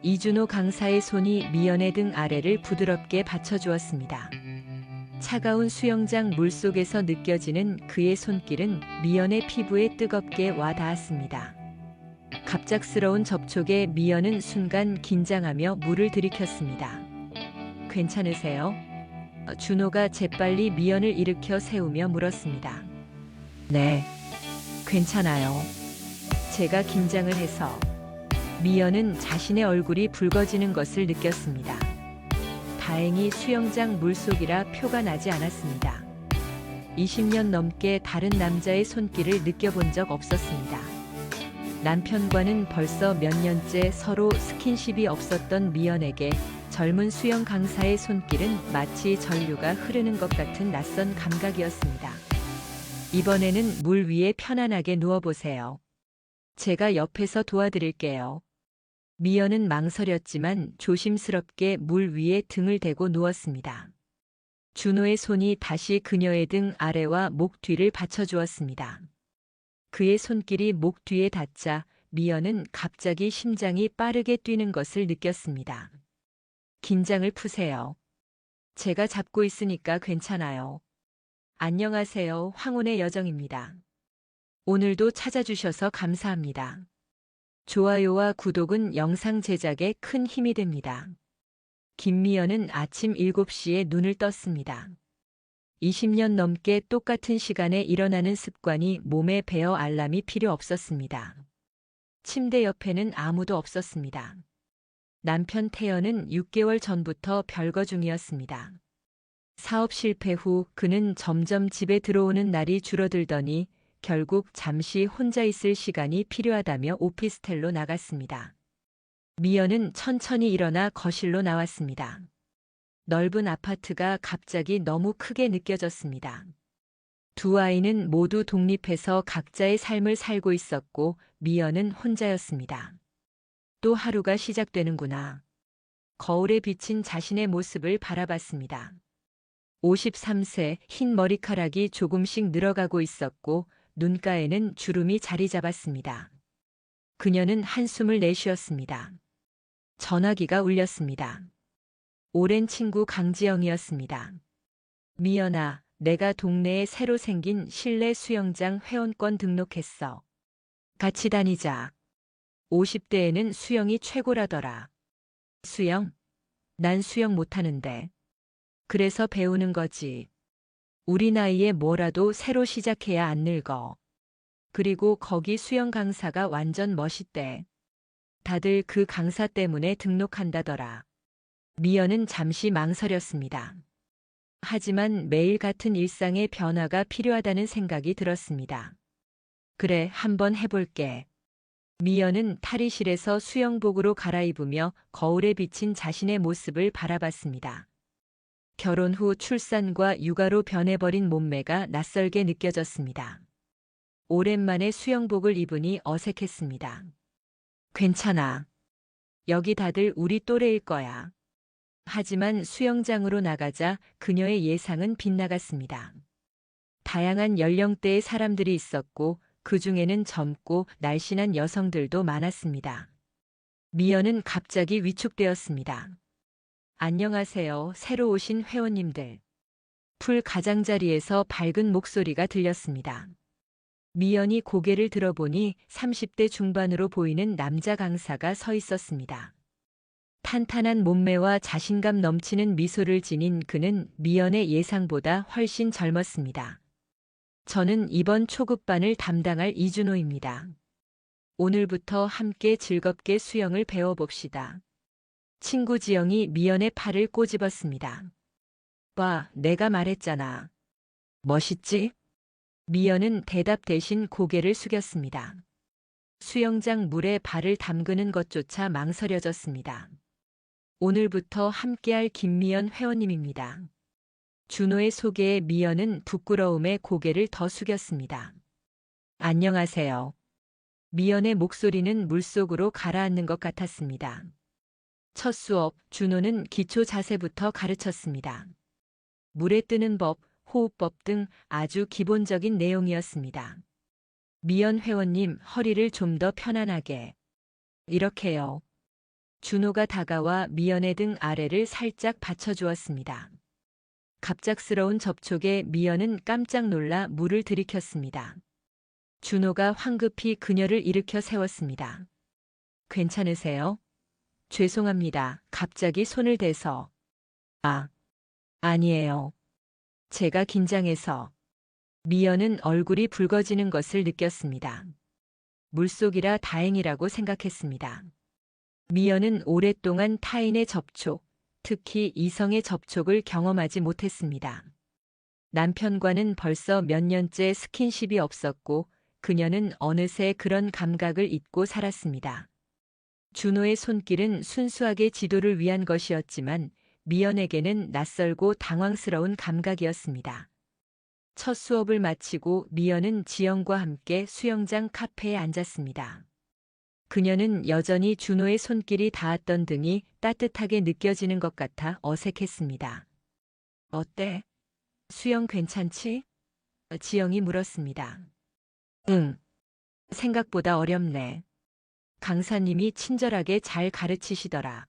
이준호 강사의 손이 미연의 등 아래를 부드럽게 받쳐주었습니다. 차가운 수영장 물속에서 느껴지는 그의 손길은 미연의 피부에 뜨겁게 와 닿았습니다. 갑작스러운 접촉에 미연은 순간 긴장하며 물을 들이켰습니다. 괜찮으세요? 준호가 재빨리 미연을 일으켜 세우며 물었습니다. 네, 괜찮아요. 제가 긴장을 해서. 미연은 자신의 얼굴이 붉어지는 것을 느꼈습니다. 다행히 수영장 물속이라 표가 나지 않았습니다. 20년 넘게 다른 남자의 손길을 느껴본 적 없었습니다. 남편과는 벌써 몇 년째 서로 스킨십이 없었던 미연에게 젊은 수영 강사의 손길은 마치 전류가 흐르는 것 같은 낯선 감각이었습니다. 이번에는 물 위에 편안하게 누워보세요. 제가 옆에서 도와드릴게요. 미연은 망설였지만 조심스럽게 물 위에 등을 대고 누웠습니다. 준호의 손이 다시 그녀의 등 아래와 목 뒤를 받쳐주었습니다. 그의 손길이 목 뒤에 닿자 미연은 갑자기 심장이 빠르게 뛰는 것을 느꼈습니다. 긴장을 푸세요. 제가 잡고 있으니까 괜찮아요. 안녕하세요. 황혼의 여정입니다. 오늘도 찾아주셔서 감사합니다. 좋아요와 구독은 영상 제작에 큰 힘이 됩니다. 김미연은 아침 7시에 눈을 떴습니다. 20년 넘게 똑같은 시간에 일어나는 습관이 몸에 배어 알람이 필요 없었습니다. 침대 옆에는 아무도 없었습니다. 남편 태연은 6개월 전부터 별거 중이었습니다. 사업 실패 후 그는 점점 집에 들어오는 날이 줄어들더니 결국 잠시 혼자 있을 시간이 필요하다며 오피스텔로 나갔습니다. 미연은 천천히 일어나 거실로 나왔습니다. 넓은 아파트가 갑자기 너무 크게 느껴졌습니다. 두 아이는 모두 독립해서 각자의 삶을 살고 있었고 미연은 혼자였습니다. 또 하루가 시작되는구나. 거울에 비친 자신의 모습을 바라봤습니다. 53세 흰 머리카락이 조금씩 늘어가고 있었고 눈가에는 주름이 자리 잡았습니다. 그녀는 한숨을 내쉬었습니다. 전화기가 울렸습니다. 오랜 친구 강지영이었습니다. 미연아, 내가 동네에 새로 생긴 실내 수영장 회원권 등록했어. 같이 다니자. 50대에는 수영이 최고라더라. 수영? 난 수영 못하는데. 그래서 배우는 거지. 우리 나이에 뭐라도 새로 시작해야 안 늙어. 그리고 거기 수영 강사가 완전 멋있대. 다들 그 강사 때문에 등록한다더라. 미연은 잠시 망설였습니다. 하지만 매일 같은 일상의 변화가 필요하다는 생각이 들었습니다. 그래, 한번 해볼게. 미연은 탈의실에서 수영복으로 갈아입으며 거울에 비친 자신의 모습을 바라봤습니다. 결혼 후 출산과 육아로 변해버린 몸매가 낯설게 느껴졌습니다. 오랜만에 수영복을 입으니 어색했습니다. 괜찮아. 여기 다들 우리 또래일 거야. 하지만 수영장으로 나가자 그녀의 예상은 빗나갔습니다. 다양한 연령대의 사람들이 있었고 그 중에는 젊고 날씬한 여성들도 많았습니다. 미연은 갑자기 위축되었습니다. 안녕하세요, 새로 오신 회원님들. 풀 가장자리에서 밝은 목소리가 들렸습니다. 미연이 고개를 들어보니 30대 중반으로 보이는 남자 강사가 서 있었습니다. 탄탄한 몸매와 자신감 넘치는 미소를 지닌 그는 미연의 예상보다 훨씬 젊었습니다. 저는 이번 초급반을 담당할 이준호입니다. 오늘부터 함께 즐겁게 수영을 배워봅시다. 친구 지영이 미연의 팔을 꼬집었습니다. 봐, 내가 말했잖아. 멋있지? 미연은 대답 대신 고개를 숙였습니다. 수영장 물에 발을 담그는 것조차 망설여졌습니다. 오늘부터 함께할 김미연 회원님입니다. 준호의 소개에 미연은 부끄러움에 고개를 더 숙였습니다. 안녕하세요. 미연의 목소리는 물속으로 가라앉는 것 같았습니다. 첫 수업, 준호는 기초 자세부터 가르쳤습니다. 물에 뜨는 법, 호흡법 등 아주 기본적인 내용이었습니다. 미연 회원님, 허리를 좀 더 편안하게. 이렇게요. 준호가 다가와 미연의 등 아래를 살짝 받쳐주었습니다. 갑작스러운 접촉에 미연은 깜짝 놀라 물을 들이켰습니다. 준호가 황급히 그녀를 일으켜 세웠습니다. 괜찮으세요? 죄송합니다. 갑자기 손을 대서. 아니에요. 제가 긴장해서. 미연은 얼굴이 붉어지는 것을 느꼈습니다. 물속이라 다행이라고 생각했습니다. 미연은 오랫동안 타인의 접촉, 특히 이성의 접촉을 경험하지 못했습니다. 남편과는 벌써 몇 년째 스킨십이 없었고 그녀는 어느새 그런 감각을 잊고 살았습니다. 준호의 손길은 순수하게 지도를 위한 것이었지만 미연에게는 낯설고 당황스러운 감각이었습니다. 첫 수업을 마치고 미연은 지영과 함께 수영장 카페에 앉았습니다. 그녀는 여전히 준호의 손길이 닿았던 등이 따뜻하게 느껴지는 것 같아 어색했습니다. 어때? 수영 괜찮지? 지영이 물었습니다. 응. 생각보다 어렵네. 강사님이 친절하게 잘 가르치시더라.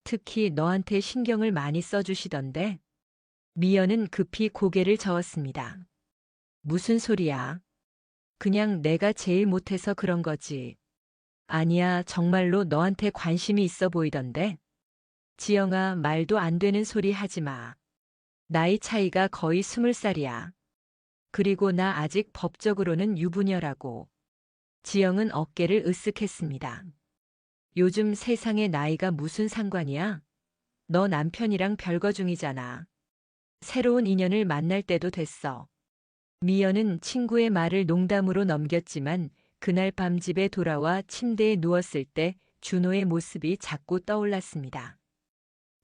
특히 너한테 신경을 많이 써주시던데. 미연은 급히 고개를 저었습니다. 무슨 소리야? 그냥 내가 제일 못해서 그런 거지. 아니야, 정말로 너한테 관심이 있어 보이던데. 지영아, 말도 안 되는 소리 하지 마. 나이 차이가 거의 20살이야. 그리고 나 아직 법적으로는 유부녀라고. 지영은 어깨를 으쓱했습니다. 요즘 세상에 나이가 무슨 상관이야? 너 남편이랑 별거 중이잖아. 새로운 인연을 만날 때도 됐어. 미연은 친구의 말을 농담으로 넘겼지만 그날 밤 집에 돌아와 침대에 누웠을 때 준호의 모습이 자꾸 떠올랐습니다.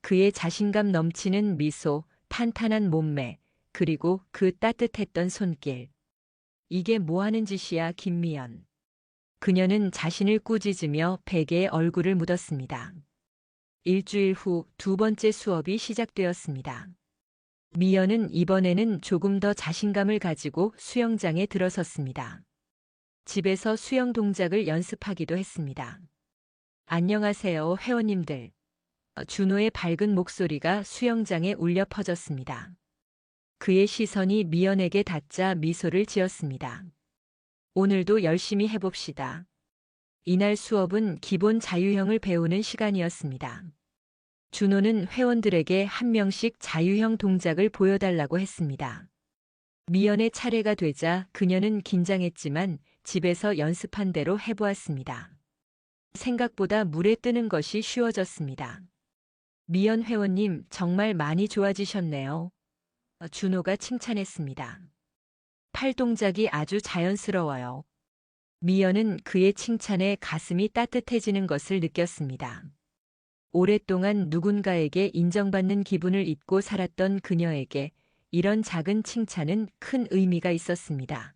그의 자신감 넘치는 미소, 탄탄한 몸매, 그리고 그 따뜻했던 손길. 이게 뭐 하는 짓이야, 김미연. 그녀는 자신을 꾸짖으며 베개에 얼굴을 묻었습니다. 일주일 후 두 번째 수업이 시작되었습니다. 미연은 이번에는 조금 더 자신감을 가지고 수영장에 들어섰습니다. 집에서 수영 동작을 연습하기도 했습니다. 안녕하세요, 회원님들. 준호의 밝은 목소리가 수영장에 울려 퍼졌습니다. 그의 시선이 미연에게 닿자 미소를 지었습니다. 오늘도 열심히 해봅시다. 이날 수업은 기본 자유형을 배우는 시간이었습니다. 준호는 회원들에게 한 명씩 자유형 동작을 보여달라고 했습니다. 미연의 차례가 되자 그녀는 긴장했지만 집에서 연습한 대로 해보았습니다. 생각보다 물에 뜨는 것이 쉬워졌습니다. 미연 회원님 정말 많이 좋아지셨네요. 준호가 칭찬했습니다. 팔 동작이 아주 자연스러워요. 미연은 그의 칭찬에 가슴이 따뜻해지는 것을 느꼈습니다. 오랫동안 누군가에게 인정받는 기분을 잊고 살았던 그녀에게 이런 작은 칭찬은 큰 의미가 있었습니다.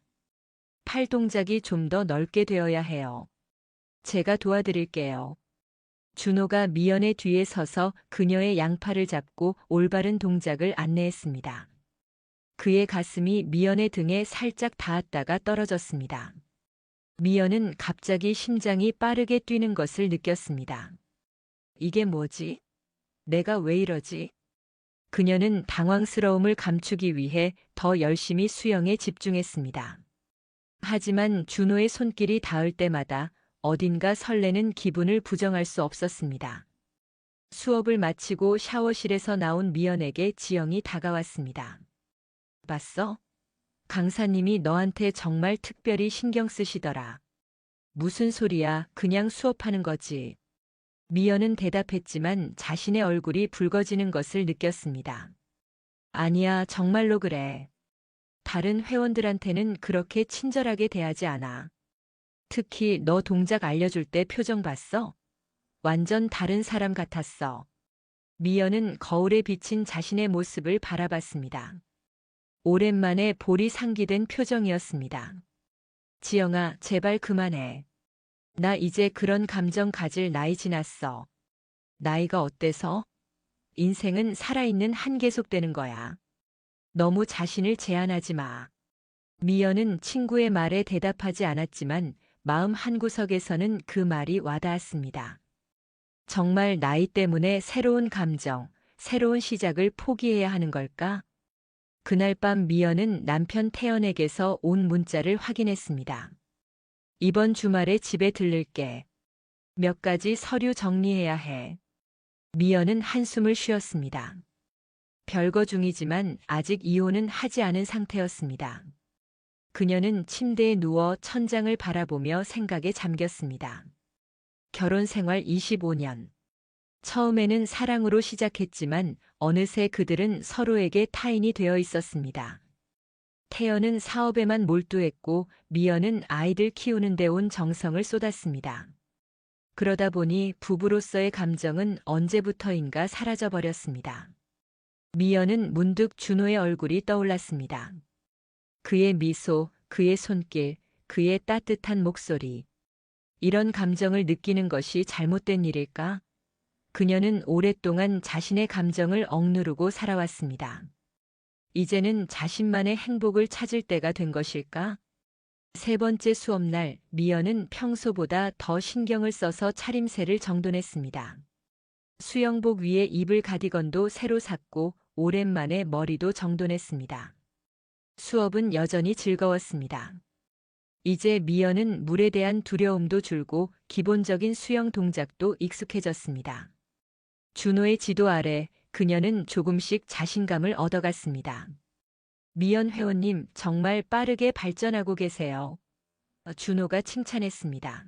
팔 동작이 좀 더 넓게 되어야 해요. 제가 도와드릴게요. 준호가 미연의 뒤에 서서 그녀의 양팔을 잡고 올바른 동작을 안내했습니다. 그의 가슴이 미연의 등에 살짝 닿았다가 떨어졌습니다. 미연은 갑자기 심장이 빠르게 뛰는 것을 느꼈습니다. 이게 뭐지? 내가 왜 이러지? 그녀는 당황스러움을 감추기 위해 더 열심히 수영에 집중했습니다. 하지만 준호의 손길이 닿을 때마다 어딘가 설레는 기분을 부정할 수 없었습니다. 수업을 마치고 샤워실에서 나온 미연에게 지영이 다가왔습니다. 봤어? 강사님이 너한테 정말 특별히 신경 쓰시더라. 무슨 소리야, 그냥 수업하는 거지. 미연은 대답했지만 자신의 얼굴이 붉어지는 것을 느꼈습니다. 아니야, 정말로 그래. 다른 회원들한테는 그렇게 친절하게 대하지 않아. 특히 너 동작 알려줄 때 표정 봤어? 완전 다른 사람 같았어. 미연은 거울에 비친 자신의 모습을 바라봤습니다. 오랜만에 볼이 상기된 표정이었습니다. 지영아, 제발 그만해. 나 이제 그런 감정 가질 나이 지났어. 나이가 어때서? 인생은 살아있는 한 계속되는 거야. 너무 자신을 제한하지 마. 미연은 친구의 말에 대답하지 않았지만 마음 한구석에서는 그 말이 와닿았습니다. 정말 나이 때문에 새로운 감정, 새로운 시작을 포기해야 하는 걸까? 그날 밤 미연은 남편 태연에게서 온 문자를 확인했습니다. 이번 주말에 집에 들를게. 몇 가지 서류 정리해야 해. 미연은 한숨을 쉬었습니다. 별거 중이지만 아직 이혼은 하지 않은 상태였습니다. 그녀는 침대에 누워 천장을 바라보며 생각에 잠겼습니다. 결혼 생활 25년. 처음에는 사랑으로 시작했지만 어느새 그들은 서로에게 타인이 되어 있었습니다. 태연은 사업에만 몰두했고 미연은 아이들 키우는 데 온 정성을 쏟았습니다. 그러다 보니 부부로서의 감정은 언제부터인가 사라져버렸습니다. 미연은 문득 준호의 얼굴이 떠올랐습니다. 그의 미소, 그의 손길, 그의 따뜻한 목소리. 이런 감정을 느끼는 것이 잘못된 일일까? 그녀는 오랫동안 자신의 감정을 억누르고 살아왔습니다. 이제는 자신만의 행복을 찾을 때가 된 것일까? 세 번째 수업날, 미연은 평소보다 더 신경을 써서 차림새를 정돈했습니다. 수영복 위에 입을 가디건도 새로 샀고 오랜만에 머리도 정돈했습니다. 수업은 여전히 즐거웠습니다. 이제 미연은 물에 대한 두려움도 줄고 기본적인 수영 동작도 익숙해졌습니다. 준호의 지도 아래 그녀는 조금씩 자신감을 얻어갔습니다. 미연 회원님 정말 빠르게 발전하고 계세요. 준호가 칭찬했습니다.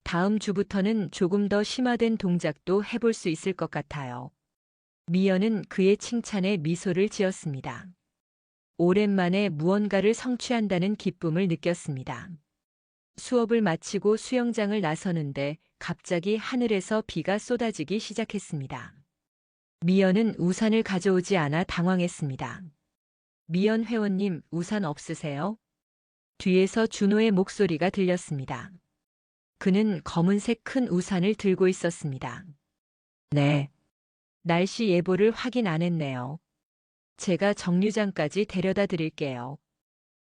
다음 주부터는 조금 더 심화된 동작도 해볼 수 있을 것 같아요. 미연은 그의 칭찬에 미소를 지었습니다. 오랜만에 무언가를 성취한다는 기쁨을 느꼈습니다. 수업을 마치고 수영장을 나서는데 갑자기 하늘에서 비가 쏟아지기 시작했습니다. 미연은 우산을 가져오지 않아 당황했습니다. 미연 회원님, 우산 없으세요? 뒤에서 준호의 목소리가 들렸습니다. 그는 검은색 큰 우산을 들고 있었습니다. 네. 날씨 예보를 확인 안 했네요. 제가 정류장까지 데려다 드릴게요.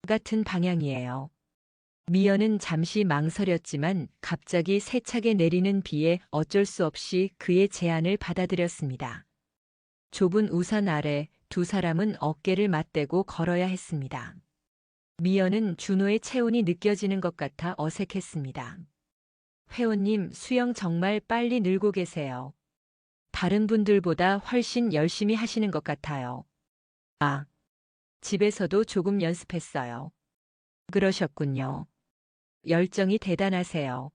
같은 방향이에요. 미연은 잠시 망설였지만 갑자기 세차게 내리는 비에 어쩔 수 없이 그의 제안을 받아들였습니다. 좁은 우산 아래 두 사람은 어깨를 맞대고 걸어야 했습니다. 미연은 준호의 체온이 느껴지는 것 같아 어색했습니다. 회원님, 수영 정말 빨리 늘고 계세요. 다른 분들보다 훨씬 열심히 하시는 것 같아요. 아, 집에서도 조금 연습했어요. 그러셨군요. 열정이 대단하세요.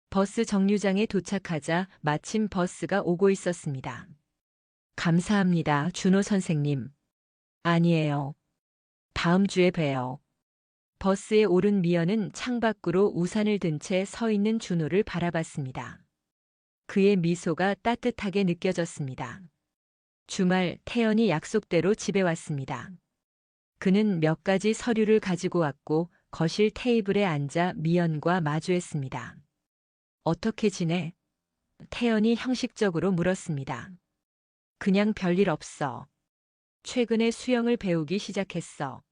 버스 정류장에 도착하자 마침 버스가 오고 있었습니다. 감사합니다, 준호 선생님. 아니에요. 다음 주에 봬요. 버스에 오른 미연은 창밖으로 우산을 든 채 서 있는 준호를 바라봤습니다. 그의 미소가 따뜻하게 느껴졌습니다. 주말 태연이 약속대로 집에 왔습니다. 그는 몇 가지 서류를 가지고 왔고 거실 테이블에 앉아 미연과 마주했습니다. 어떻게 지내? 태연이 형식적으로 물었습니다. 그냥 별일 없어. 최근에 수영을 배우기 시작했어.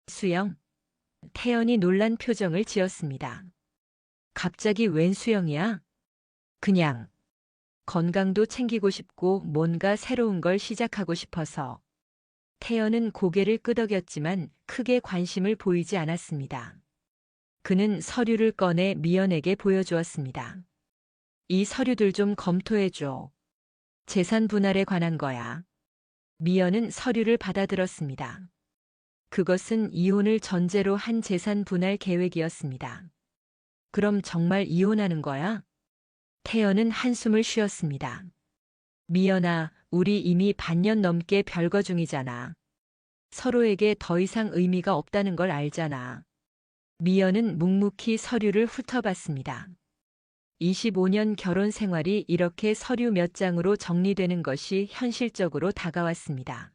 수영? 태연이 놀란 표정을 지었습니다. 갑자기 웬 수영이야? 그냥. 건강도 챙기고 싶고 뭔가 새로운 걸 시작하고 싶어서. 태연은 고개를 끄덕였지만 크게 관심을 보이지 않았습니다. 그는 서류를 꺼내 미연에게 보여주었습니다. 이 서류들 좀 검토해줘. 재산 분할에 관한 거야. 미연은 서류를 받아들었습니다. 그것은 이혼을 전제로 한 재산 분할 계획이었습니다. 그럼 정말 이혼하는 거야? 태연은 한숨을 쉬었습니다. 미연아, 우리 이미 반년 넘게 별거 중이잖아. 서로에게 더 이상 의미가 없다는 걸 알잖아. 미연은 묵묵히 서류를 훑어봤습니다. 25년 결혼 생활이 이렇게 서류 몇 장으로 정리되는 것이 현실적으로 다가왔습니다.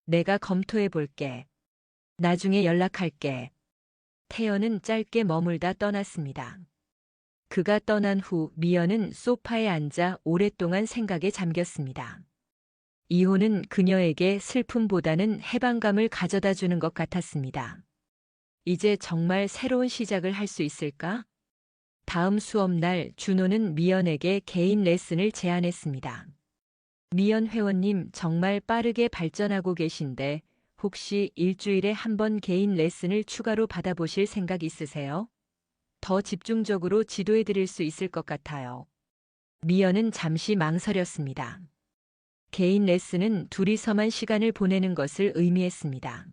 내가 검토해 볼게. 나중에 연락할게. 태연은 짧게 머물다 떠났습니다. 그가 떠난 후 미연은 소파에 앉아 오랫동안 생각에 잠겼습니다. 이혼은 그녀에게 슬픔보다는 해방감을 가져다 주는 것 같았습니다. 이제 정말 새로운 시작을 할 수 있을까? 다음 수업날 준호는 미연에게 개인 레슨을 제안했습니다. 미연 회원님 정말 빠르게 발전하고 계신데 혹시 일주일에 한 번 개인 레슨을 추가로 받아보실 생각 있으세요? 더 집중적으로 지도해 드릴 수 있을 것 같아요. 미연은 잠시 망설였습니다. 개인 레슨은 둘이서만 시간을 보내는 것을 의미했습니다.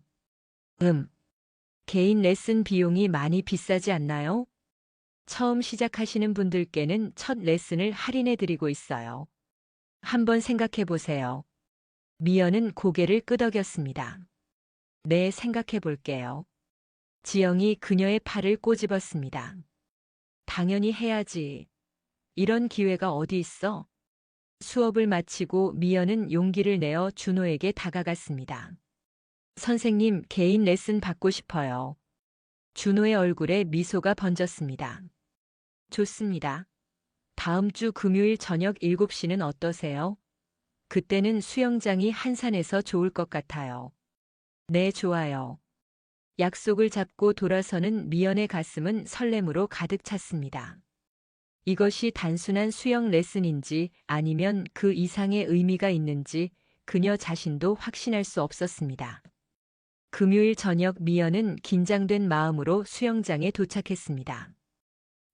개인 레슨 비용이 많이 비싸지 않나요? 처음 시작하시는 분들께는 첫 레슨을 할인해 드리고 있어요. 한번 생각해 보세요. 미연은 고개를 끄덕였습니다. 네, 생각해 볼게요. 지영이 그녀의 팔을 꼬집었습니다. 당연히 해야지. 이런 기회가 어디 있어? 수업을 마치고 미연은 용기를 내어 준호에게 다가갔습니다. 선생님, 개인 레슨 받고 싶어요. 준호의 얼굴에 미소가 번졌습니다. 좋습니다. 다음 주 금요일 저녁 7시는 어떠세요? 그때는 수영장이 한산해서 좋을 것 같아요. 네, 좋아요. 약속을 잡고 돌아서는 미연의 가슴은 설렘으로 가득 찼습니다. 이것이 단순한 수영 레슨인지 아니면 그 이상의 의미가 있는지 그녀 자신도 확신할 수 없었습니다. 금요일 저녁 미연은 긴장된 마음으로 수영장에 도착했습니다.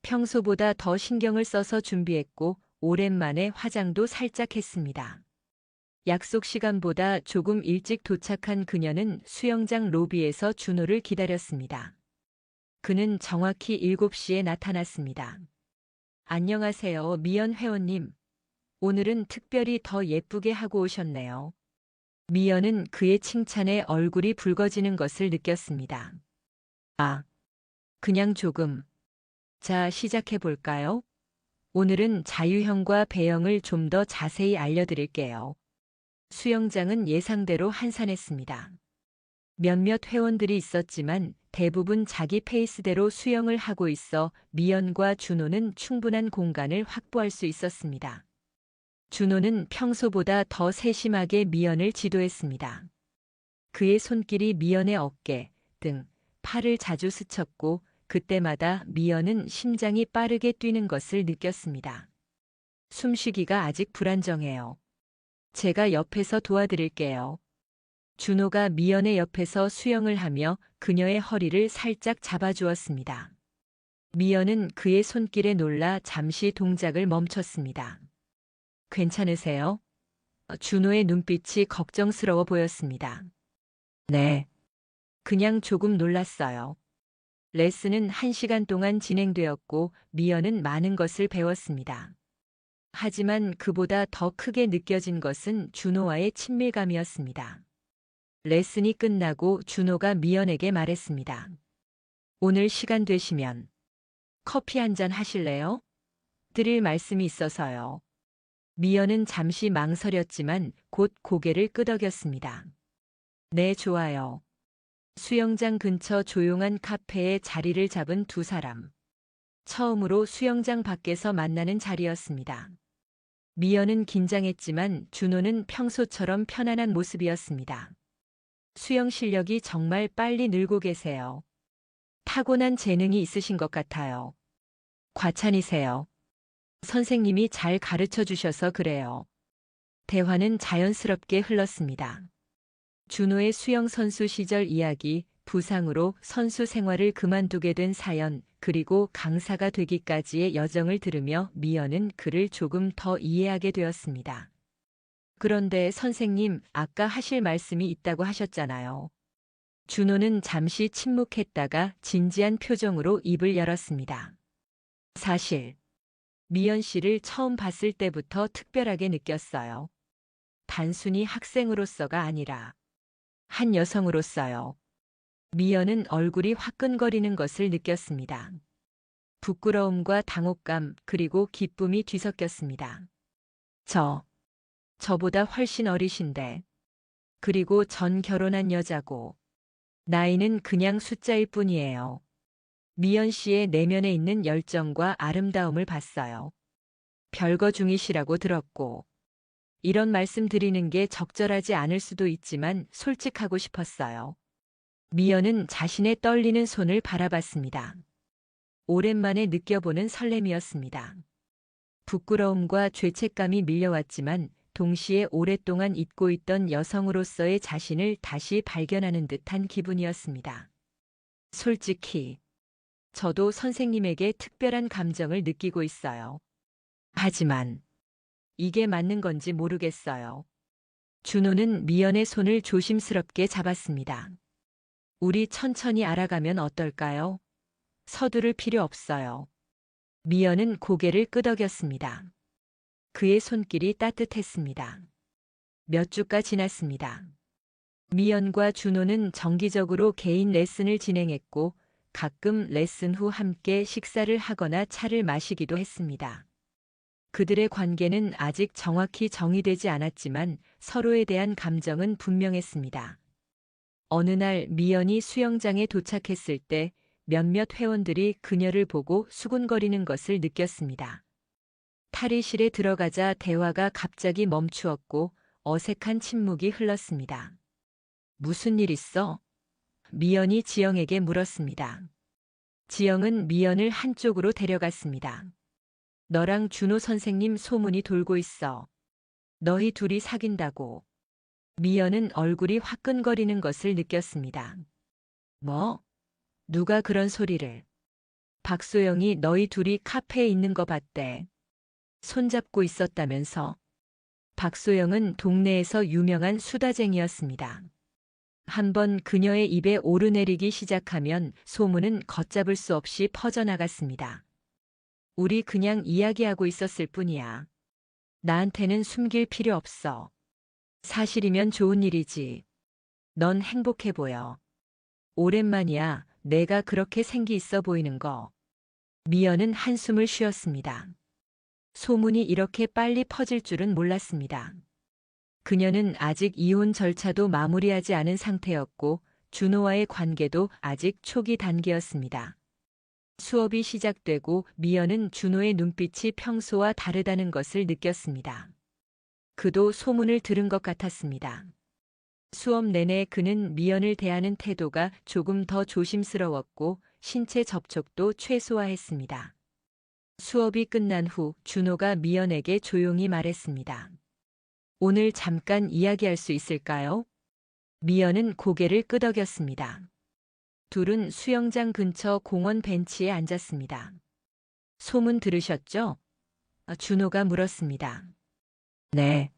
평소보다 더 신경을 써서 준비했고 오랜만에 화장도 살짝 했습니다. 약속 시간보다 조금 일찍 도착한 그녀는 수영장 로비에서 준호를 기다렸습니다. 그는 정확히 7시에 나타났습니다. 안녕하세요, 미연 회원님. 오늘은 특별히 더 예쁘게 하고 오셨네요. 미연은 그의 칭찬에 얼굴이 붉어지는 것을 느꼈습니다. 아, 그냥 조금. 자, 시작해 볼까요? 오늘은 자유형과 배영을 좀 더 자세히 알려드릴게요. 수영장은 예상대로 한산했습니다. 몇몇 회원들이 있었지만 대부분 자기 페이스대로 수영을 하고 있어 미연과 준호는 충분한 공간을 확보할 수 있었습니다. 준호는 평소보다 더 세심하게 미연을 지도했습니다. 그의 손길이 미연의 어깨, 등, 팔을 자주 스쳤고 그때마다 미연은 심장이 빠르게 뛰는 것을 느꼈습니다. 숨쉬기가 아직 불안정해요. 제가 옆에서 도와드릴게요. 준호가 미연의 옆에서 수영을 하며 그녀의 허리를 살짝 잡아주었습니다. 미연은 그의 손길에 놀라 잠시 동작을 멈췄습니다. 괜찮으세요? 준호의 눈빛이 걱정스러워 보였습니다. 네. 그냥 조금 놀랐어요. 레슨은 1시간 동안 진행되었고 미연은 많은 것을 배웠습니다. 하지만 그보다 더 크게 느껴진 것은 준호와의 친밀감이었습니다. 레슨이 끝나고 준호가 미연에게 말했습니다. 오늘 시간 되시면 커피 한 잔 하실래요? 드릴 말씀이 있어서요. 미연은 잠시 망설였지만 곧 고개를 끄덕였습니다. 네, 좋아요. 수영장 근처 조용한 카페에 자리를 잡은 두 사람. 처음으로 수영장 밖에서 만나는 자리였습니다. 미연은 긴장했지만 준호는 평소처럼 편안한 모습이었습니다. 수영 실력이 정말 빨리 늘고 계세요. 타고난 재능이 있으신 것 같아요. 과찬이세요. 선생님이 잘 가르쳐 주셔서 그래요. 대화는 자연스럽게 흘렀습니다. 준호의 수영 선수 시절 이야기, 부상으로 선수 생활을 그만두게 된 사연, 그리고 강사가 되기까지의 여정을 들으며 미연은 그를 조금 더 이해하게 되었습니다. 그런데 선생님, 아까 하실 말씀이 있다고 하셨잖아요. 준호는 잠시 침묵했다가 진지한 표정으로 입을 열었습니다. 사실, 미연 씨를 처음 봤을 때부터 특별하게 느꼈어요. 단순히 학생으로서가 아니라 한 여성으로서요. 미연은 얼굴이 화끈거리는 것을 느꼈습니다. 부끄러움과 당혹감 그리고 기쁨이 뒤섞였습니다. 저보다 훨씬 어리신데. 그리고 전 결혼한 여자고. 나이는 그냥 숫자일 뿐이에요. 미연 씨의 내면에 있는 열정과 아름다움을 봤어요. 별거 중이시라고 들었고. 이런 말씀 드리는 게 적절하지 않을 수도 있지만 솔직하고 싶었어요. 미연은 자신의 떨리는 손을 바라봤습니다. 오랜만에 느껴보는 설렘이었습니다. 부끄러움과 죄책감이 밀려왔지만 동시에 오랫동안 잊고 있던 여성으로서의 자신을 다시 발견하는 듯한 기분이었습니다. 솔직히 저도 선생님에게 특별한 감정을 느끼고 있어요. 하지만 이게 맞는 건지 모르겠어요. 준호는 미연의 손을 조심스럽게 잡았습니다. 우리 천천히 알아가면 어떨까요? 서두를 필요 없어요. 미연은 고개를 끄덕였습니다. 그의 손길이 따뜻했습니다. 몇 주가 지났습니다. 미연과 준호는 정기적으로 개인 레슨을 진행했고 가끔 레슨 후 함께 식사를 하거나 차를 마시기도 했습니다. 그들의 관계는 아직 정확히 정의되지 않았지만 서로에 대한 감정은 분명했습니다. 어느 날 미연이 수영장에 도착했을 때 몇몇 회원들이 그녀를 보고 수군거리는 것을 느꼈습니다. 탈의실에 들어가자 대화가 갑자기 멈추었고 어색한 침묵이 흘렀습니다. 무슨 일 있어? 미연이 지영에게 물었습니다. 지영은 미연을 한쪽으로 데려갔습니다. 너랑 준호 선생님 소문이 돌고 있어. 너희 둘이 사귄다고. 미연은 얼굴이 화끈거리는 것을 느꼈습니다. 뭐? 누가 그런 소리를? 박소영이 너희 둘이 카페에 있는 거 봤대. 손잡고 있었다면서. 박소영은 동네에서 유명한 수다쟁이였습니다. 한번 그녀의 입에 오르내리기 시작하면 소문은 걷잡을 수 없이 퍼져나갔습니다. 우리 그냥 이야기하고 있었을 뿐이야. 나한테는 숨길 필요 없어. 사실이면 좋은 일이지. 넌 행복해 보여. 오랜만이야. 내가 그렇게 생기 있어 보이는 거. 미연은 한숨을 쉬었습니다. 소문이 이렇게 빨리 퍼질 줄은 몰랐습니다. 그녀는 아직 이혼 절차도 마무리하지 않은 상태였고 준호와의 관계도 아직 초기 단계였습니다. 수업이 시작되고 미연은 준호의 눈빛이 평소와 다르다는 것을 느꼈습니다. 그도 소문을 들은 것 같았습니다. 수업 내내 그는 미연을 대하는 태도가 조금 더 조심스러웠고 신체 접촉도 최소화했습니다. 수업이 끝난 후 준호가 미연에게 조용히 말했습니다. 오늘 잠깐 이야기할 수 있을까요? 미연은 고개를 끄덕였습니다. 둘은 수영장 근처 공원 벤치에 앉았습니다. 소문 들으셨죠? 준호가 물었습니다. 네.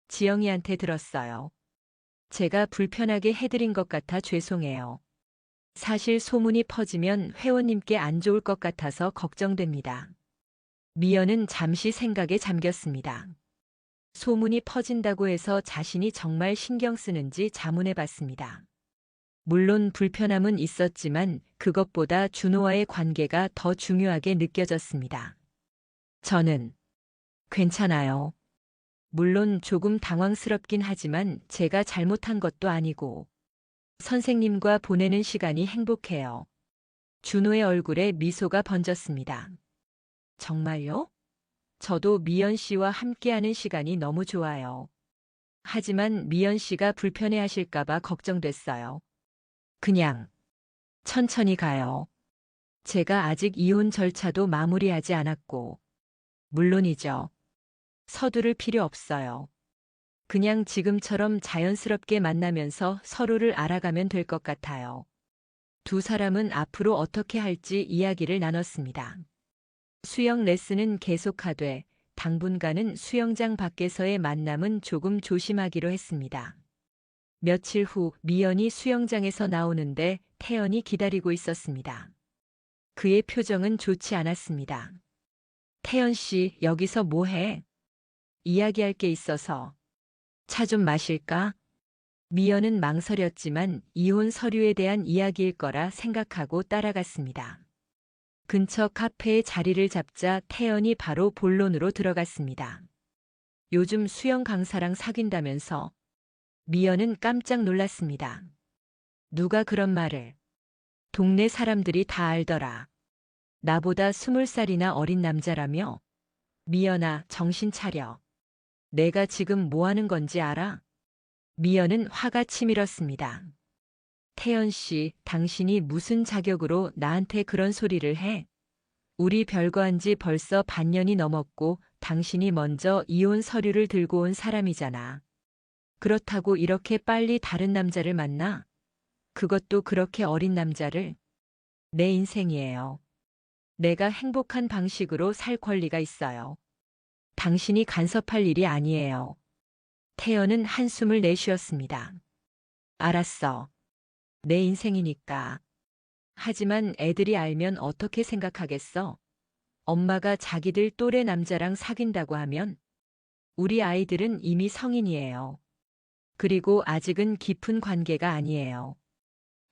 지영이한테 들었어요. 제가 불편하게 해드린 것 같아 죄송해요. 사실 소문이 퍼지면 회원님께 안 좋을 것 같아서 걱정됩니다. 미연은 잠시 생각에 잠겼습니다. 소문이 퍼진다고 해서 자신이 정말 신경 쓰는지 자문해 봤습니다. 물론 불편함은 있었지만 그것보다 준호와의 관계가 더 중요하게 느껴졌습니다. 저는 괜찮아요. 물론 조금 당황스럽긴 하지만 제가 잘못한 것도 아니고 선생님과 보내는 시간이 행복해요. 준호의 얼굴에 미소가 번졌습니다. 정말요? 저도 미연 씨와 함께하는 시간이 너무 좋아요. 하지만 미연 씨가 불편해하실까봐 걱정됐어요. 그냥 천천히 가요. 제가 아직 이혼 절차도 마무리하지 않았고. 물론이죠. 서두를 필요 없어요. 그냥 지금처럼 자연스럽게 만나면서 서로를 알아가면 될 것 같아요. 두 사람은 앞으로 어떻게 할지 이야기를 나눴습니다. 수영 레슨은 계속하되 당분간은 수영장 밖에서의 만남은 조금 조심하기로 했습니다. 며칠 후 미연이 수영장에서 나오는데 태연이 기다리고 있었습니다. 그의 표정은 좋지 않았습니다. 태연 씨, 여기서 뭐 해? 이야기할 게 있어서. 차 좀 마실까? 미연은 망설였지만 이혼 서류에 대한 이야기일 거라 생각하고 따라갔습니다. 근처 카페에 자리를 잡자 태연이 바로 본론으로 들어갔습니다. 요즘 수영 강사랑 사귄다면서. 미연은 깜짝 놀랐습니다. 누가 그런 말을. 동네 사람들이 다 알더라. 나보다 20살이나 어린 남자라며? 미연아, 정신 차려. 내가 지금 뭐 하는 건지 알아? 미연은 화가 치밀었습니다. 태연 씨, 당신이 무슨 자격으로 나한테 그런 소리를 해? 우리 별거한 지 벌써 반년이 넘었고 당신이 먼저 이혼 서류를 들고 온 사람이잖아. 그렇다고 이렇게 빨리 다른 남자를 만나? 그것도 그렇게 어린 남자를? 내 인생이에요. 내가 행복한 방식으로 살 권리가 있어요. 당신이 간섭할 일이 아니에요. 태연은 한숨을 내쉬었습니다. 알았어. 내 인생이니까. 하지만 애들이 알면 어떻게 생각하겠어? 엄마가 자기들 또래 남자랑 사귄다고 하면? 우리 아이들은 이미 성인이에요. 그리고 아직은 깊은 관계가 아니에요.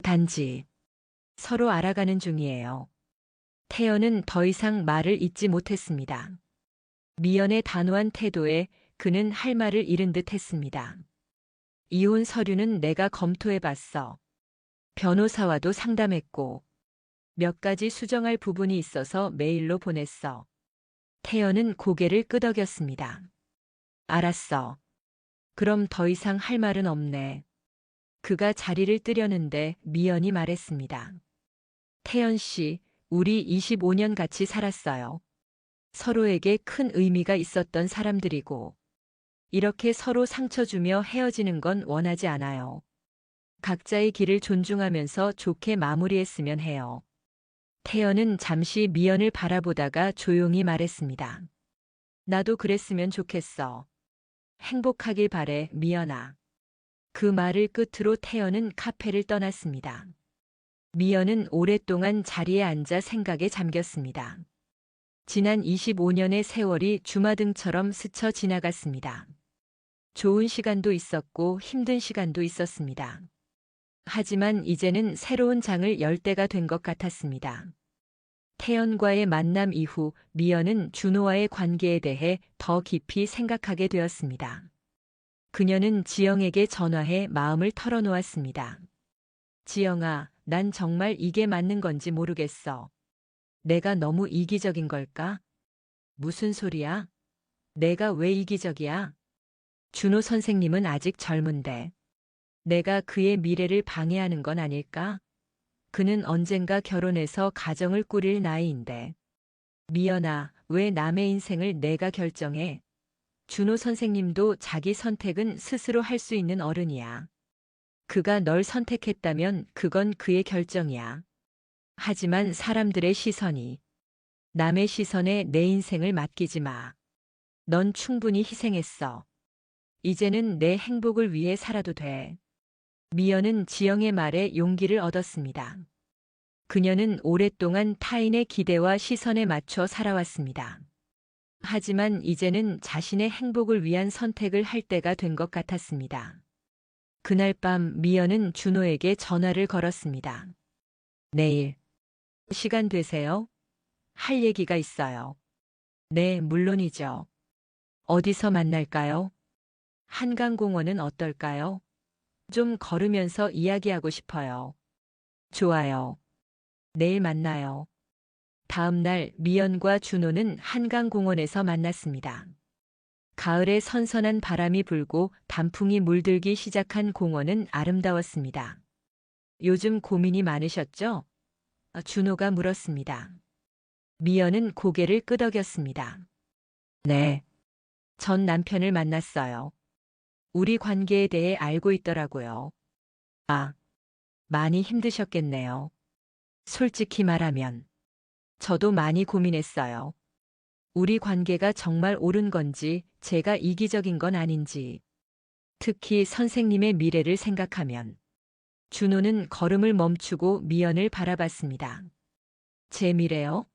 단지 서로 알아가는 중이에요. 태연은 더 이상 말을 잇지 못했습니다. 미연의 단호한 태도에 그는 할 말을 잃은 듯 했습니다. 이혼 서류는 내가 검토해봤어. 변호사와도 상담했고 몇 가지 수정할 부분이 있어서 메일로 보냈어. 태연은 고개를 끄덕였습니다. 알았어. 그럼 더 이상 할 말은 없네. 그가 자리를 뜨려는데 미연이 말했습니다. 태연 씨, 우리 25년 같이 살았어요. 서로에게 큰 의미가 있었던 사람들이고 이렇게 서로 상처 주며 헤어지는 건 원하지 않아요. 각자의 길을 존중하면서 좋게 마무리했으면 해요. 태연은 잠시 미연을 바라보다가 조용히 말했습니다. 나도 그랬으면 좋겠어. 행복하길 바래, 미연아. 그 말을 끝으로 태연은 카페를 떠났습니다. 미연은 오랫동안 자리에 앉아 생각에 잠겼습니다. 지난 25년의 세월이 주마등처럼 스쳐 지나갔습니다. 좋은 시간도 있었고 힘든 시간도 있었습니다. 하지만 이제는 새로운 장을 열 때가 된 것 같았습니다. 태연과의 만남 이후 미연은 준호와의 관계에 대해 더 깊이 생각하게 되었습니다. 그녀는 지영에게 전화해 마음을 털어놓았습니다. 지영아, 난 정말 이게 맞는 건지 모르겠어. 내가 너무 이기적인 걸까? 무슨 소리야? 내가 왜 이기적이야? 준호 선생님은 아직 젊은데 내가 그의 미래를 방해하는 건 아닐까? 그는 언젠가 결혼해서 가정을 꾸릴 나이인데. 미연아, 왜 남의 인생을 내가 결정해? 준호 선생님도 자기 선택은 스스로 할 수 있는 어른이야. 그가 널 선택했다면 그건 그의 결정이야. 하지만 사람들의 시선이, 남의 시선에 내 인생을 맡기지 마. 넌 충분히 희생했어. 이제는 내 행복을 위해 살아도 돼. 미연은 지영의 말에 용기를 얻었습니다. 그녀는 오랫동안 타인의 기대와 시선에 맞춰 살아왔습니다. 하지만 이제는 자신의 행복을 위한 선택을 할 때가 된 것 같았습니다. 그날 밤 미연은 준호에게 전화를 걸었습니다. 내일 시간 되세요? 할 얘기가 있어요. 네, 물론이죠. 어디서 만날까요? 한강공원은 어떨까요? 좀 걸으면서 이야기하고 싶어요. 좋아요. 내일 만나요. 다음 날 미연과 준호는 한강공원에서 만났습니다. 가을에 선선한 바람이 불고 단풍이 물들기 시작한 공원은 아름다웠습니다. 요즘 고민이 많으셨죠? 준호가 물었습니다. 미연은 고개를 끄덕였습니다. 네. 전 남편을 만났어요. 우리 관계에 대해 알고 있더라고요. 아, 많이 힘드셨겠네요. 솔직히 말하면 저도 많이 고민했어요. 우리 관계가 정말 옳은 건지 제가 이기적인 건 아닌지. 특히 선생님의 미래를 생각하면. 준호는 걸음을 멈추고 미연을 바라봤습니다. 제 미래요?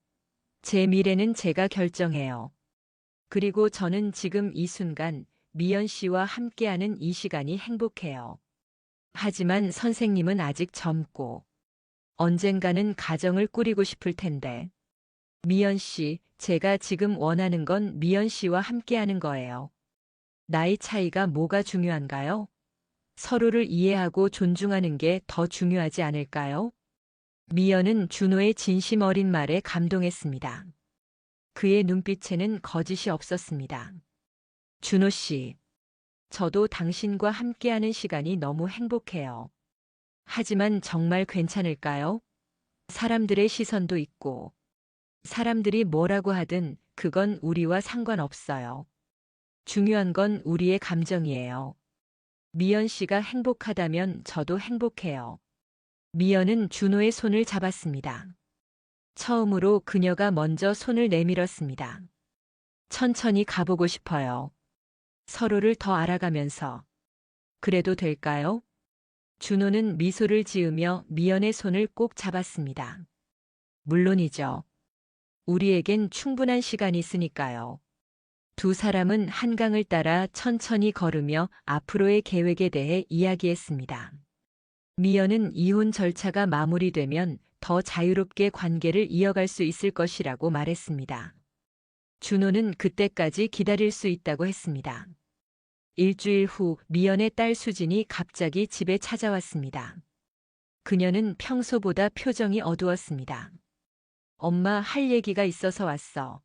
제 미래는 제가 결정해요. 그리고 저는 지금 이 순간 미연 씨와 함께하는 이 시간이 행복해요. 하지만 선생님은 아직 젊고 언젠가는 가정을 꾸리고 싶을 텐데. 미연 씨, 제가 지금 원하는 건 미연 씨와 함께하는 거예요. 나이 차이가 뭐가 중요한가요? 서로를 이해하고 존중하는 게 더 중요하지 않을까요? 미연은 준호의 진심 어린 말에 감동했습니다. 그의 눈빛에는 거짓이 없었습니다. 준호 씨, 저도 당신과 함께하는 시간이 너무 행복해요. 하지만 정말 괜찮을까요? 사람들의 시선도 있고 사람들이 뭐라고 하든 그건 우리와 상관없어요. 중요한 건 우리의 감정이에요. 미연 씨가 행복하다면 저도 행복해요. 미연은 준호의 손을 잡았습니다. 처음으로 그녀가 먼저 손을 내밀었습니다. 천천히 가보고 싶어요. 서로를 더 알아가면서. 그래도 될까요? 준호는 미소를 지으며 미연의 손을 꼭 잡았습니다. 물론이죠. 우리에겐 충분한 시간이 있으니까요. 두 사람은 한강을 따라 천천히 걸으며 앞으로의 계획에 대해 이야기했습니다. 미연은 이혼 절차가 마무리되면 더 자유롭게 관계를 이어갈 수 있을 것이라고 말했습니다. 준호는 그때까지 기다릴 수 있다고 했습니다. 일주일 후 미연의 딸 수진이 갑자기 집에 찾아왔습니다. 그녀는 평소보다 표정이 어두웠습니다. 엄마, 할 얘기가 있어서 왔어.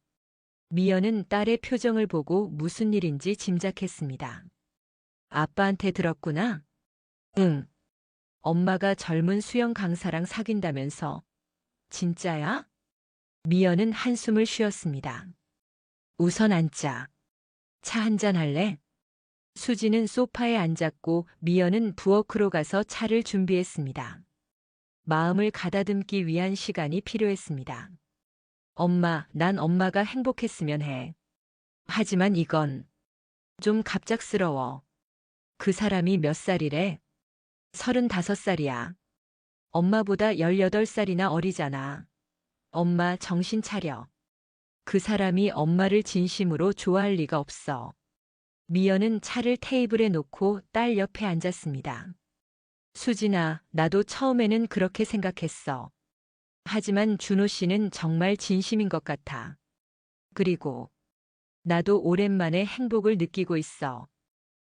미연은 딸의 표정을 보고 무슨 일인지 짐작했습니다. 아빠한테 들었구나? 응. 엄마가 젊은 수영 강사랑 사귄다면서. 진짜야? 미연은 한숨을 쉬었습니다. 우선 앉자. 차 한잔 할래? 수지는 소파에 앉았고 미연은 부엌으로 가서 차를 준비했습니다. 마음을 가다듬기 위한 시간이 필요했습니다. 엄마, 난 엄마가 행복했으면 해. 하지만 이건 좀 갑작스러워. 그 사람이 몇 살이래? 35살이야. 엄마보다 18살이나 어리잖아. 엄마, 정신 차려. 그 사람이 엄마를 진심으로 좋아할 리가 없어. 미연은 차를 테이블에 놓고 딸 옆에 앉았습니다. 수진아, 나도 처음에는 그렇게 생각했어. 하지만 준호 씨는 정말 진심인 것 같아. 그리고 나도 오랜만에 행복을 느끼고 있어.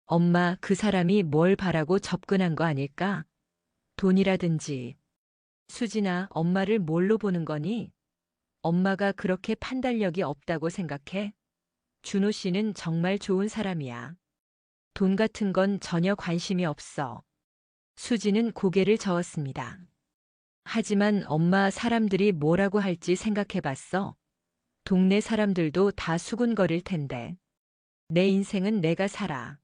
엄마, 그 사람이 뭘 바라고 접근한 거 아닐까? 돈이라든지. 수진아, 엄마를 뭘로 보는 거니? 엄마가 그렇게 판단력이 없다고 생각해? 준호 씨는 정말 좋은 사람이야. 돈 같은 건 전혀 관심이 없어. 수지는 고개를 저었습니다. 하지만 엄마, 사람들이 뭐라고 할지 생각해봤어? 동네 사람들도 다 수군거릴 텐데. 내 인생은 내가 살아.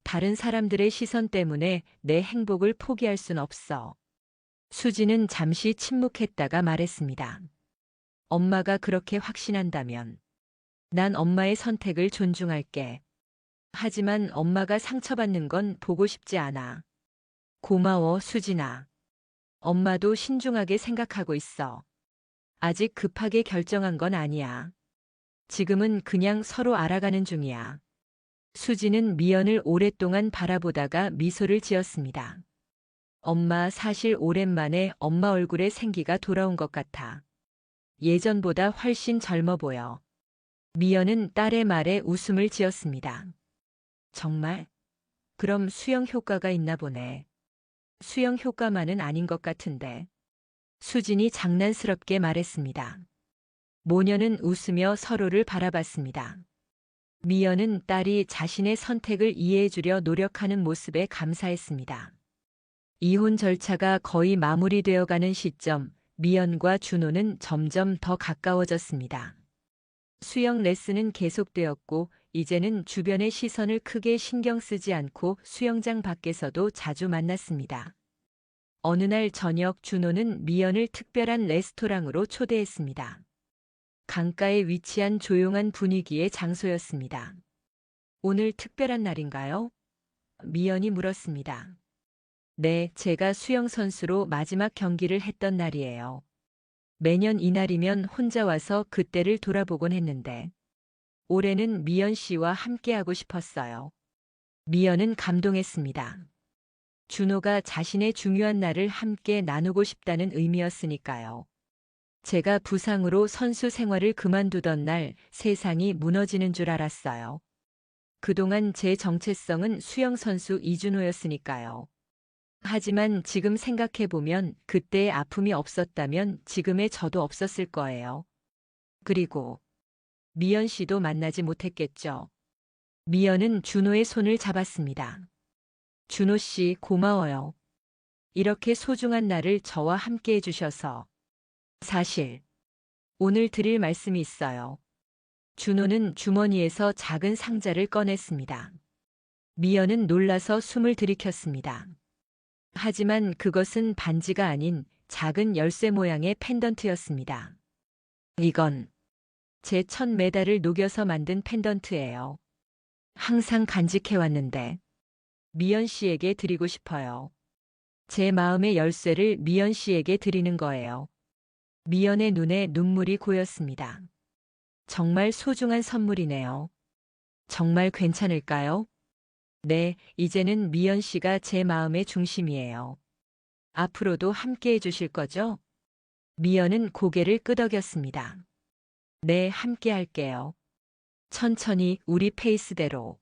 다른 사람들의 시선 때문에 내 행복을 포기할 순 없어. 수지는 잠시 침묵했다가 말했습니다. 엄마가 그렇게 확신한다면 난 엄마의 선택을 존중할게. 하지만 엄마가 상처받는 건 보고 싶지 않아. 고마워, 수진아. 엄마도 신중하게 생각하고 있어. 아직 급하게 결정한 건 아니야. 지금은 그냥 서로 알아가는 중이야. 수지는 미연을 오랫동안 바라보다가 미소를 지었습니다. 엄마, 사실 오랜만에 엄마 얼굴에 생기가 돌아온 것 같아. 예전보다 훨씬 젊어 보여. 미연은 딸의 말에 웃음을 지었습니다. 정말? 그럼 수영 효과가 있나 보네. 수영 효과만은 아닌 것 같은데. 수진이 장난스럽게 말했습니다. 모녀는 웃으며 서로를 바라봤습니다. 미연은 딸이 자신의 선택을 이해해주려 노력하는 모습에 감사했습니다. 이혼 절차가 거의 마무리되어 가는 시점, 미연과 준호는 점점 더 가까워졌습니다. 수영 레슨은 계속되었고, 이제는 주변의 시선을 크게 신경 쓰지 않고 수영장 밖에서도 자주 만났습니다. 어느 날 저녁 준호는 미연을 특별한 레스토랑으로 초대했습니다. 강가에 위치한 조용한 분위기의 장소였습니다. 오늘 특별한 날인가요? 미연이 물었습니다. 네, 제가 수영선수로 마지막 경기를 했던 날이에요. 매년 이날이면 혼자 와서 그때를 돌아보곤 했는데, 올해는 미연 씨와 함께하고 싶었어요. 미연은 감동했습니다. 준호가 자신의 중요한 날을 함께 나누고 싶다는 의미였으니까요. 제가 부상으로 선수 생활을 그만두던 날 세상이 무너지는 줄 알았어요. 그동안 제 정체성은 수영선수 이준호였으니까요. 하지만 지금 생각해보면 그때의 아픔이 없었다면 지금의 저도 없었을 거예요. 그리고 미연 씨도 만나지 못했겠죠. 미연은 준호의 손을 잡았습니다. 준호 씨, 고마워요. 이렇게 소중한 날을 저와 함께 해주셔서. 사실 오늘 드릴 말씀이 있어요. 준호는 주머니에서 작은 상자를 꺼냈습니다. 미연은 놀라서 숨을 들이켰습니다. 하지만 그것은 반지가 아닌 작은 열쇠 모양의 펜던트였습니다. 이건 제 첫 메달을 녹여서 만든 펜던트예요. 항상 간직해왔는데 미연 씨에게 드리고 싶어요. 제 마음의 열쇠를 미연 씨에게 드리는 거예요. 미연의 눈에 눈물이 고였습니다. 정말 소중한 선물이네요. 정말 괜찮을까요? 네, 이제는 미연 씨가 제 마음의 중심이에요. 앞으로도 함께 해주실 거죠? 미연은 고개를 끄덕였습니다. 네, 함께 할게요. 천천히 우리 페이스대로.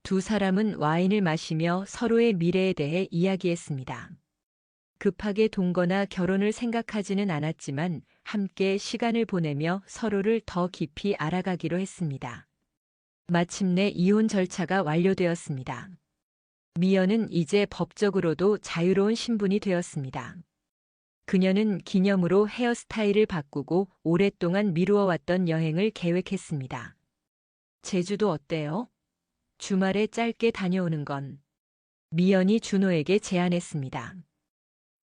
두 사람은 와인을 마시며 서로의 미래에 대해 이야기했습니다. 급하게 동거나 결혼을 생각하지는 않았지만 함께 시간을 보내며 서로를 더 깊이 알아가기로 했습니다. 마침내 이혼 절차가 완료되었습니다. 미연은 이제 법적으로도 자유로운 신분이 되었습니다. 그녀는 기념으로 헤어스타일을 바꾸고 오랫동안 미루어왔던 여행을 계획했습니다. 제주도 어때요? 주말에 짧게 다녀오는 건. 미연이 준호에게 제안했습니다.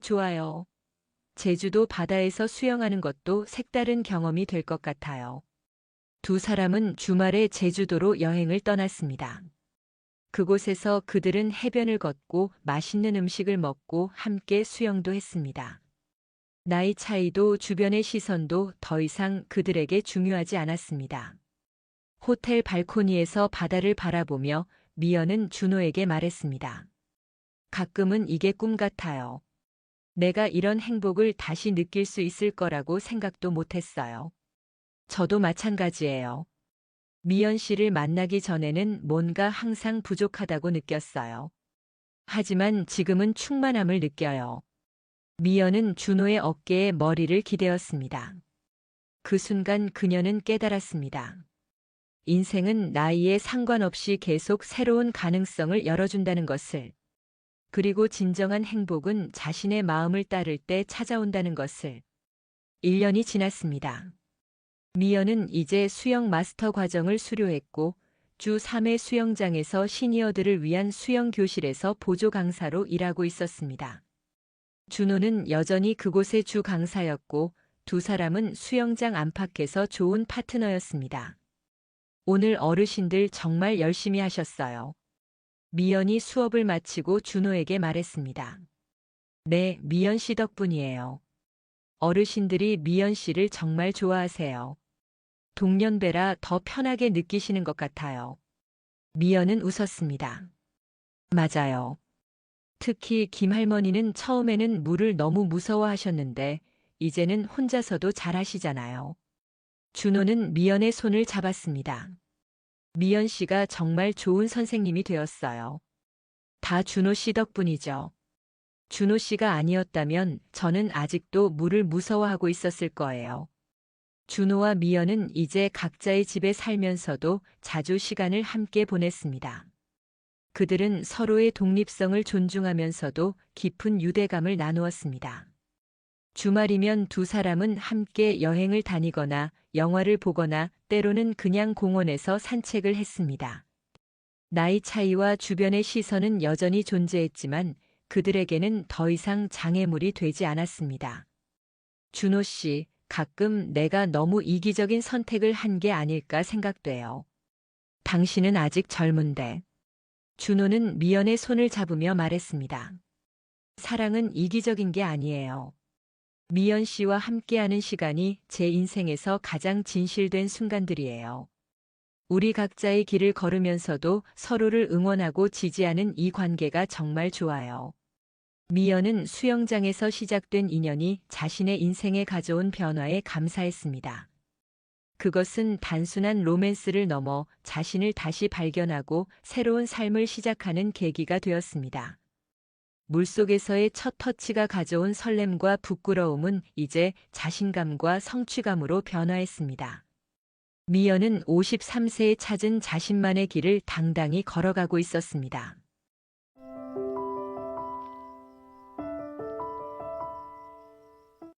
좋아요. 제주도 바다에서 수영하는 것도 색다른 경험이 될 것 같아요. 두 사람은 주말에 제주도로 여행을 떠났습니다. 그곳에서 그들은 해변을 걷고 맛있는 음식을 먹고 함께 수영도 했습니다. 나이 차이도 주변의 시선도 더 이상 그들에게 중요하지 않았습니다. 호텔 발코니에서 바다를 바라보며 미연은 준호에게 말했습니다. 가끔은 이게 꿈 같아요. 내가 이런 행복을 다시 느낄 수 있을 거라고 생각도 못했어요. 저도 마찬가지예요. 미연 씨를 만나기 전에는 뭔가 항상 부족하다고 느꼈어요. 하지만 지금은 충만함을 느껴요. 미연은 준호의 어깨에 머리를 기대었습니다. 그 순간 그녀는 깨달았습니다. 인생은 나이에 상관없이 계속 새로운 가능성을 열어준다는 것을. 그리고 진정한 행복은 자신의 마음을 따를 때 찾아온다는 것을. 1년이 지났습니다. 미연은 이제 수영 마스터 과정을 수료했고 주 3회 수영장에서 시니어들을 위한 수영 교실에서 보조 강사로 일하고 있었습니다. 준호는 여전히 그곳의 주 강사였고 두 사람은 수영장 안팎에서 좋은 파트너였습니다. 오늘 어르신들 정말 열심히 하셨어요. 미연이 수업을 마치고 준호에게 말했습니다. 네, 미연 씨 덕분이에요. 어르신들이 미연 씨를 정말 좋아하세요. 동년배라 더 편하게 느끼시는 것 같아요. 미연은 웃었습니다. 맞아요. 특히 김할머니는 처음에는 물을 너무 무서워하셨는데 이제는 혼자서도 잘하시잖아요. 준호는 미연의 손을 잡았습니다. 미연 씨가 정말 좋은 선생님이 되었어요. 다 준호 씨 덕분이죠. 준호 씨가 아니었다면 저는 아직도 물을 무서워하고 있었을 거예요. 준호와 미연은 이제 각자의 집에 살면서도 자주 시간을 함께 보냈습니다. 그들은 서로의 독립성을 존중하면서도 깊은 유대감을 나누었습니다. 주말이면 두 사람은 함께 여행을 다니거나 영화를 보거나 때로는 그냥 공원에서 산책을 했습니다. 나이 차이와 주변의 시선은 여전히 존재했지만 그들에게는 더 이상 장애물이 되지 않았습니다. 준호 씨, 가끔 내가 너무 이기적인 선택을 한 게 아닐까 생각돼요. 당신은 아직 젊은데. 준호는 미연의 손을 잡으며 말했습니다. 사랑은 이기적인 게 아니에요. 미연 씨와 함께하는 시간이 제 인생에서 가장 진실된 순간들이에요. 우리 각자의 길을 걸으면서도 서로를 응원하고 지지하는 이 관계가 정말 좋아요. 미연은 수영장에서 시작된 인연이 자신의 인생에 가져온 변화에 감사했습니다. 그것은 단순한 로맨스를 넘어 자신을 다시 발견하고 새로운 삶을 시작하는 계기가 되었습니다. 물속에서의 첫 터치가 가져온 설렘과 부끄러움은 이제 자신감과 성취감으로 변화했습니다. 미연은 53세에 찾은 자신만의 길을 당당히 걸어가고 있었습니다.